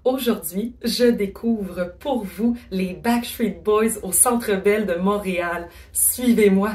Aujourd'hui, je découvre pour vous les Backstreet Boys au Centre Bell de Montréal. Suivez-moi!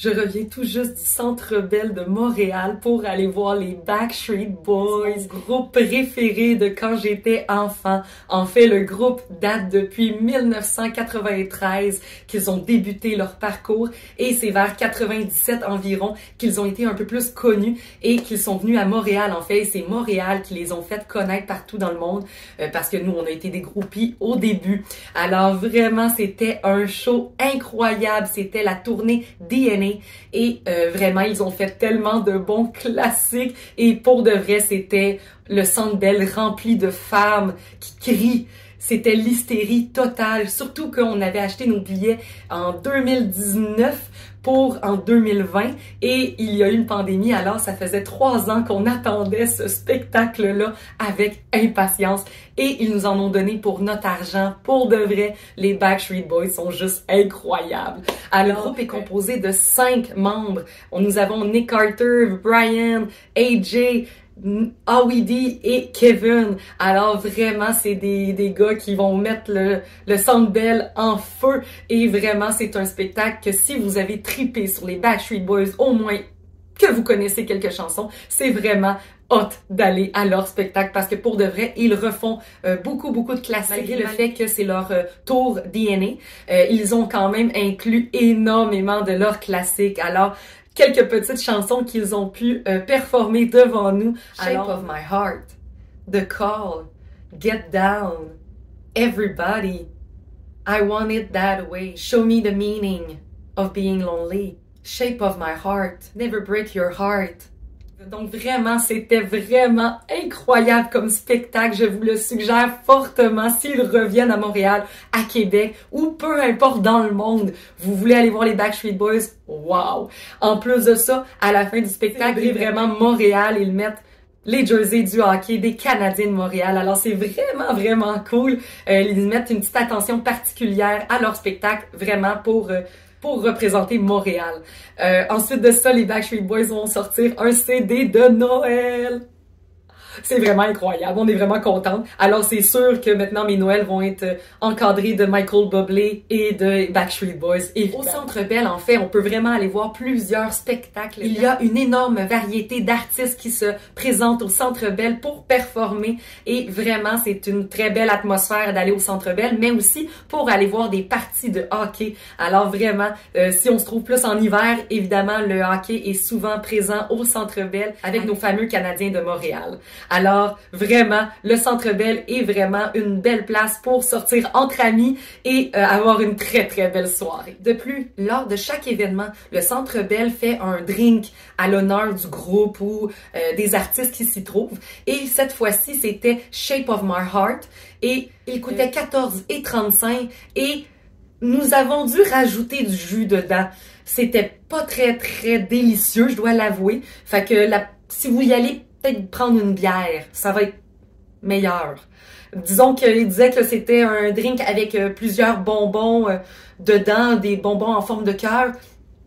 Je reviens tout juste du Centre Bell de Montréal pour aller voir les Backstreet Boys, groupe préféré de quand j'étais enfant. En fait, le groupe date depuis 1993 qu'ils ont débuté leur parcours et c'est vers 97 environ qu'ils ont été un peu plus connus et qu'ils sont venus à Montréal. En fait, c'est Montréal qui les ont fait connaître partout dans le monde parce que nous, on a été des groupies au début. Alors vraiment, c'était un show incroyable. C'était la tournée DNA. Et vraiment, ils ont fait tellement de bons classiques. Et pour de vrai, c'était le Centre Bell rempli de femmes qui crient. C'était l'hystérie totale. Surtout qu'on avait acheté nos billets en 2019 pour en 2020 et il y a eu une pandémie, alors ça faisait 3 ans qu'on attendait ce spectacle-là avec impatience et ils nous en ont donné pour notre argent. Pour de vrai, les Backstreet Boys sont juste incroyables. Alors, le groupe est composé de 5 membres. Nous avons Nick Carter, Brian, AJ, Awidi et Kevin. Alors vraiment, c'est des gars qui vont mettre le Centre Bell en feu et vraiment, c'est un spectacle que si vous avez trippé sur les Backstreet Boys, au moins que vous connaissez quelques chansons, c'est vraiment hot d'aller à leur spectacle parce que pour de vrai, ils refont beaucoup de classiques. Malgré le fait que c'est leur tour DNA, ils ont quand même inclus énormément de leurs classiques. Alors, quelques petites chansons qu'ils ont pu performer devant nous. Shape of My Heart, The Call, Get Down, Everybody, I Want It That Way, Show Me the Meaning of Being Lonely, Shape of My Heart, Never Break Your Heart, Donc vraiment, c'était vraiment incroyable comme spectacle. Je vous le suggère fortement s'ils reviennent à Montréal, à Québec ou peu importe dans le monde. Vous voulez aller voir les Backstreet Boys? Wow! En plus de ça, à la fin du spectacle, et vraiment Montréal, ils mettent les jerseys du hockey des Canadiens de Montréal. Alors c'est vraiment, vraiment cool. Ils mettent une petite attention particulière à leur spectacle, vraiment pour représenter Montréal. Ensuite de ça, les Backstreet Boys vont sortir un CD de Noël. C'est vraiment incroyable, on est vraiment contents. Alors c'est sûr que maintenant mes Noëls vont être encadrés de Michael Bublé et de Backstreet Boys. Et au Centre Bell, en fait, on peut vraiment aller voir plusieurs spectacles. Il y a une énorme variété d'artistes qui se présentent au Centre Bell pour performer et vraiment c'est une très belle atmosphère d'aller au Centre Bell, mais aussi pour aller voir des parties de hockey. Alors vraiment, si on se trouve plus en hiver, évidemment le hockey est souvent présent au Centre Bell avec nos fameux Canadiens de Montréal. Alors, vraiment, le Centre Bell est vraiment une belle place pour sortir entre amis et avoir une très, très belle soirée. De plus, lors de chaque événement, le Centre Bell fait un drink à l'honneur du groupe ou des artistes qui s'y trouvent. Et cette fois-ci, c'était Shape of My Heart et il coûtait 14,35 et nous avons dû rajouter du jus dedans. C'était pas très, très délicieux, je dois l'avouer. Fait que si vous y allez, peut-être prendre une bière, ça va être meilleur. Disons qu'il disait que c'était un drink avec plusieurs bonbons dedans, des bonbons en forme de cœur.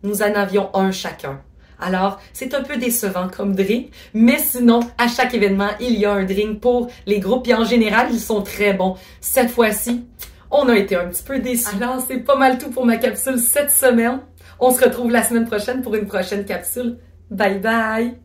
Nous en avions un chacun. Alors, c'est un peu décevant comme drink, mais sinon, à chaque événement, il y a un drink pour les groupes et en général, ils sont très bons. Cette fois-ci, on a été un petit peu déçus. Alors, c'est pas mal tout pour ma capsule cette semaine. On se retrouve la semaine prochaine pour une prochaine capsule. Bye bye!